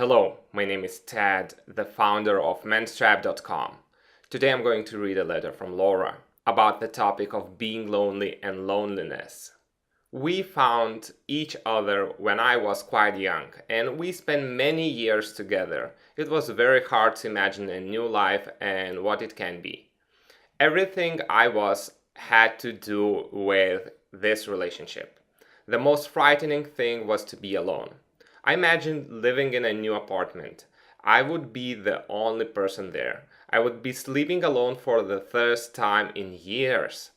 Hello, my name is Ted, the founder of menstrap.com. Today I'm going to read a letter from Laura about the topic of being lonely and loneliness. We found each other when I was quite young, and we spent many years together. It was very hard to imagine a new life and what it can be. Everything I was had to do with this relationship. The most frightening thing was to be alone. I imagined living in a new apartment. I would be the only person there. I would be sleeping alone for the first time in years.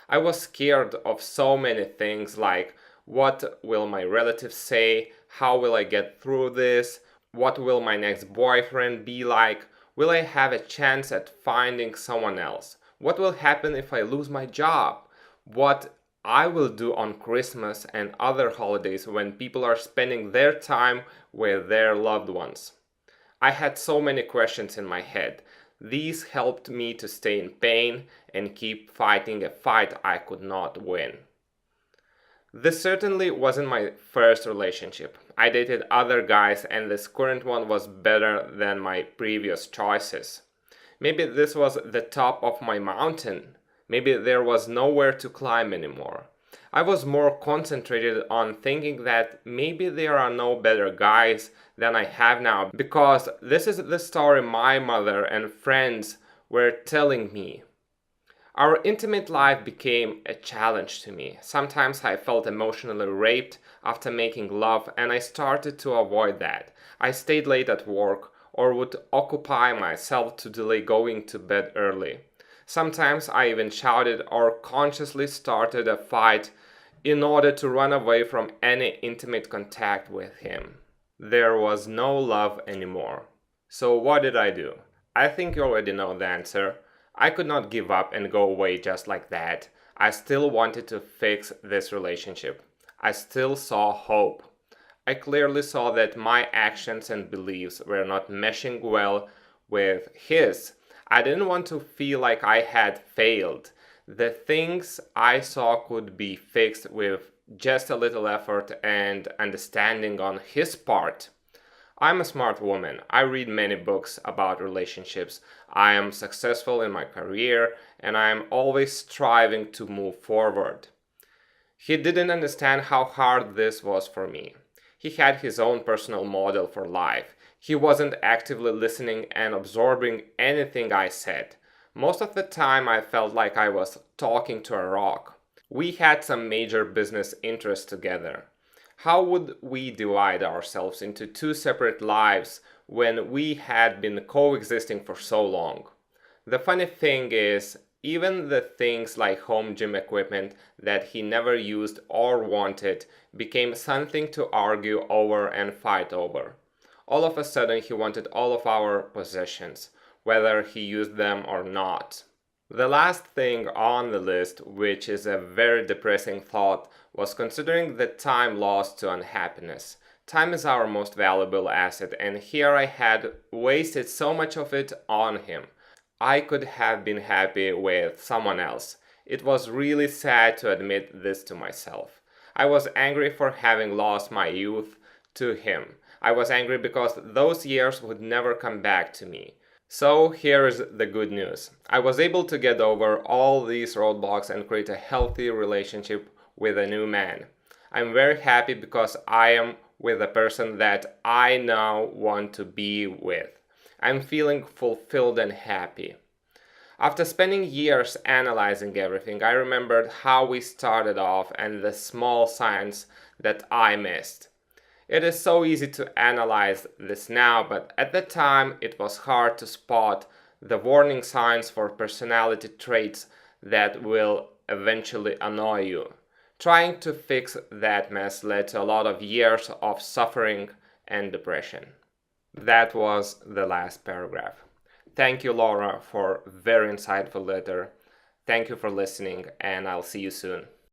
I was scared of so many things like what will my relatives say? How will I get through this? What will my next boyfriend be like? Will I have a chance at finding someone else? What will happen if I lose my job? What I will do on Christmas and other holidays when people are spending their time with their loved ones. I had so many questions in my head. These helped me to stay in pain and keep fighting a fight I could not win. This certainly wasn't my first relationship. I dated other guys, and this current one was better than my previous choices. Maybe this was the top of my mountain. Maybe there was nowhere to climb anymore. I was more concentrated on thinking that maybe there are no better guys than I have now, because this is the story my mother and friends were telling me. Our intimate life became a challenge to me. Sometimes I felt emotionally raped after making love, and I started to avoid that. I stayed late at work or would occupy myself to delay going to bed early. Sometimes I even shouted or consciously started a fight in order to run away from any intimate contact with him. There was no love anymore. So what did I do? I think you already know the answer. I could not give up and go away just like that. I still wanted to fix this relationship. I still saw hope. I clearly saw that my actions and beliefs were not meshing well with his. I didn't want to feel like I had failed. The things I saw could be fixed with just a little effort and understanding on his part. I'm a smart woman. I read many books about relationships. I am successful in my career, and I am always striving to move forward. He didn't understand how hard this was for me. He had his own personal model for life. He wasn't actively listening and absorbing anything I said. Most of the time I felt like I was talking to a rock. We had some major business interests together. How would we divide ourselves into two separate lives when we had been coexisting for so long? The funny thing is, even the things like home gym equipment that he never used or wanted became something to argue over and fight over. All of a sudden he wanted all of our possessions, whether he used them or not. The last thing on the list, which is a very depressing thought, was considering the time lost to unhappiness. Time is our most valuable asset, and here I had wasted so much of it on him. I could have been happy with someone else. It was really sad to admit this to myself. I was angry for having lost my youth to him. I was angry because those years would never come back to me. So here is the good news. I was able to get over all these roadblocks and create a healthy relationship with a new man. I'm very happy because I am with a person that I now want to be with. I'm feeling fulfilled and happy. After spending years analyzing everything, I remembered how we started off and the small signs that I missed. It is so easy to analyze this now, but at the time it was hard to spot the warning signs for personality traits that will eventually annoy you. Trying to fix that mess led to a lot of years of suffering and depression. That was the last paragraph. Thank you, Laura, for a very insightful letter. Thank you for listening, and I'll see you soon.